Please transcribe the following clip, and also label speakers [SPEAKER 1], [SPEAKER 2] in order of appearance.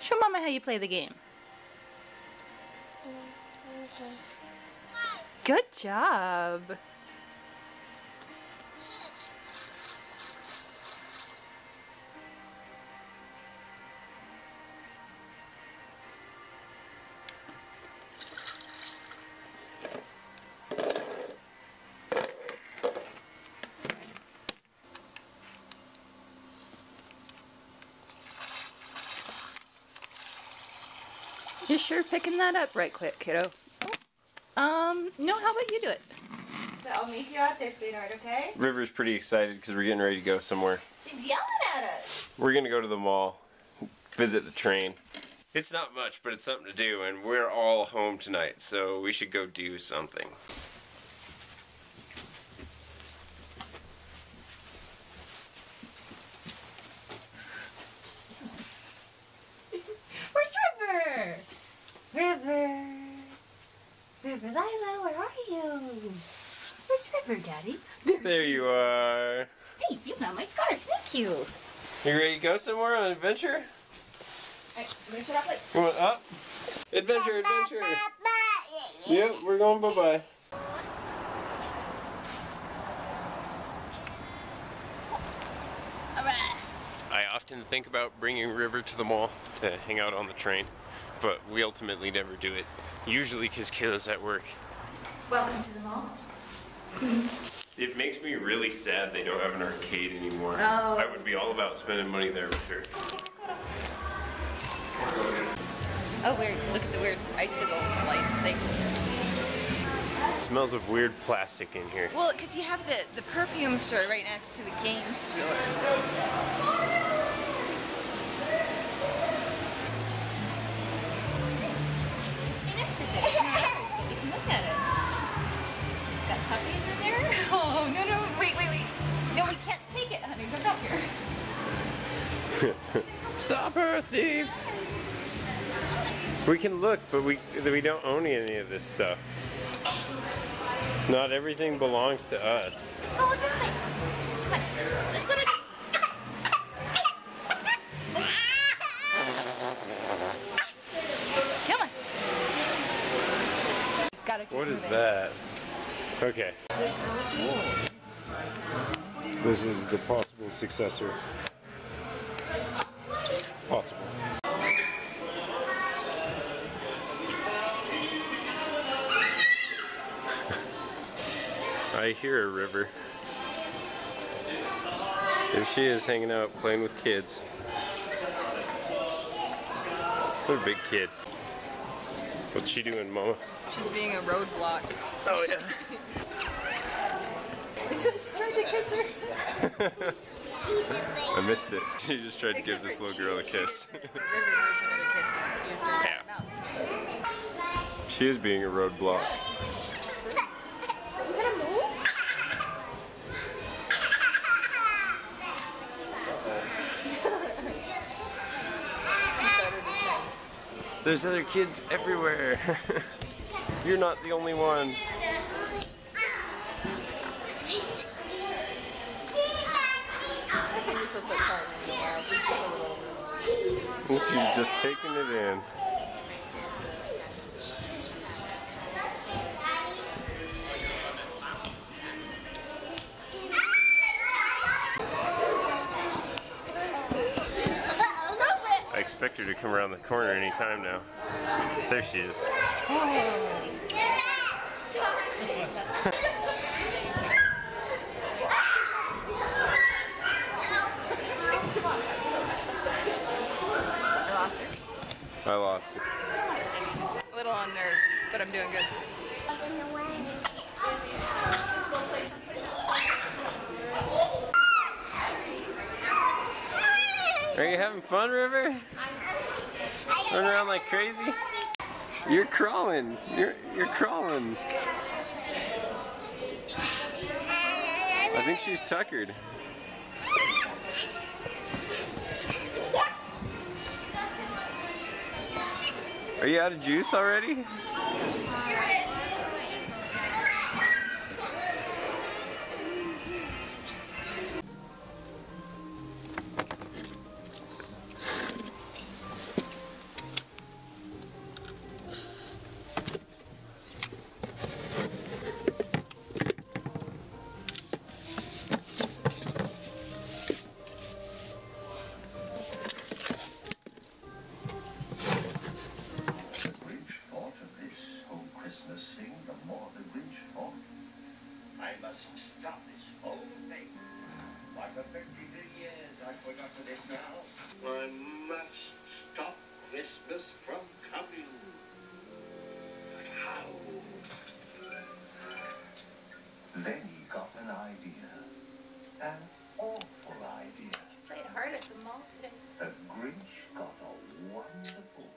[SPEAKER 1] Show Mama how you play the game. Good job. You're sure picking that up right quick, kiddo. No, how about you do it? So I'll meet you out there, sweetheart, okay?
[SPEAKER 2] River's pretty excited because we're getting ready to go somewhere.
[SPEAKER 1] She's yelling at us.
[SPEAKER 2] We're gonna go to the mall, visit the train. It's not much, but it's something to do, and we're all home tonight, so we should go do something.
[SPEAKER 1] Where's River? River. River Lila, where are you? Where's River, Daddy?
[SPEAKER 2] There you are.
[SPEAKER 1] Hey, you found my scarf. Thank you.
[SPEAKER 2] You ready to go somewhere on an adventure?
[SPEAKER 1] Alright, lift it up like.
[SPEAKER 2] Come on, up. Adventure, adventure. Yep, we're going bye-bye.
[SPEAKER 1] Alright.
[SPEAKER 2] I often think about bringing River to the mall to hang out on the train, but we ultimately never do it. Usually because Kayla's at work.
[SPEAKER 1] Welcome to the mall.
[SPEAKER 2] It makes me really sad they don't have an arcade anymore.
[SPEAKER 1] Oh.
[SPEAKER 2] I would be all about spending money there with her.
[SPEAKER 1] Oh, weird. Look at the weird icicle light thing.
[SPEAKER 2] It smells of weird plastic in here.
[SPEAKER 1] Well, because you have the perfume store right next to the game store. You can look at it. It's got puppies in there. Oh, no, no, wait. No, we can't take it, honey. Come back here.
[SPEAKER 2] Stop her, thief! We can look, but we don't own any of this stuff. Not everything belongs to us.
[SPEAKER 1] Let's go look this way. Come on. Let's go to the... Come on. Gotta keep
[SPEAKER 2] What is
[SPEAKER 1] moving.
[SPEAKER 2] that? Okay.
[SPEAKER 3] This is the possible successor. Possible.
[SPEAKER 2] I hear a River. There she is, hanging out, playing with kids. What a big kid. What's she doing, Mama?
[SPEAKER 4] She's being a roadblock.
[SPEAKER 2] Oh, yeah.
[SPEAKER 1] So she tried to kiss her.
[SPEAKER 2] I missed it. She just tried to give this little girl a kiss.
[SPEAKER 4] The river version of a kiss used her
[SPEAKER 2] Yeah. She is being a roadblock. There's other kids everywhere. You're not the only one.
[SPEAKER 4] I think you're supposed to start crying in a while. She's just a little...
[SPEAKER 2] She's just taking it in. I expect her to come around the corner any time now. There she is. I lost her.
[SPEAKER 4] A little on nerve, but I'm doing good.
[SPEAKER 2] Are you having fun, River? Run around like crazy? You're crawling. You're crawling. I think she's tuckered. Are you out of juice already?
[SPEAKER 5] idea. An awful idea.
[SPEAKER 1] Played hard at the mall today.
[SPEAKER 5] The Grinch got a wonderful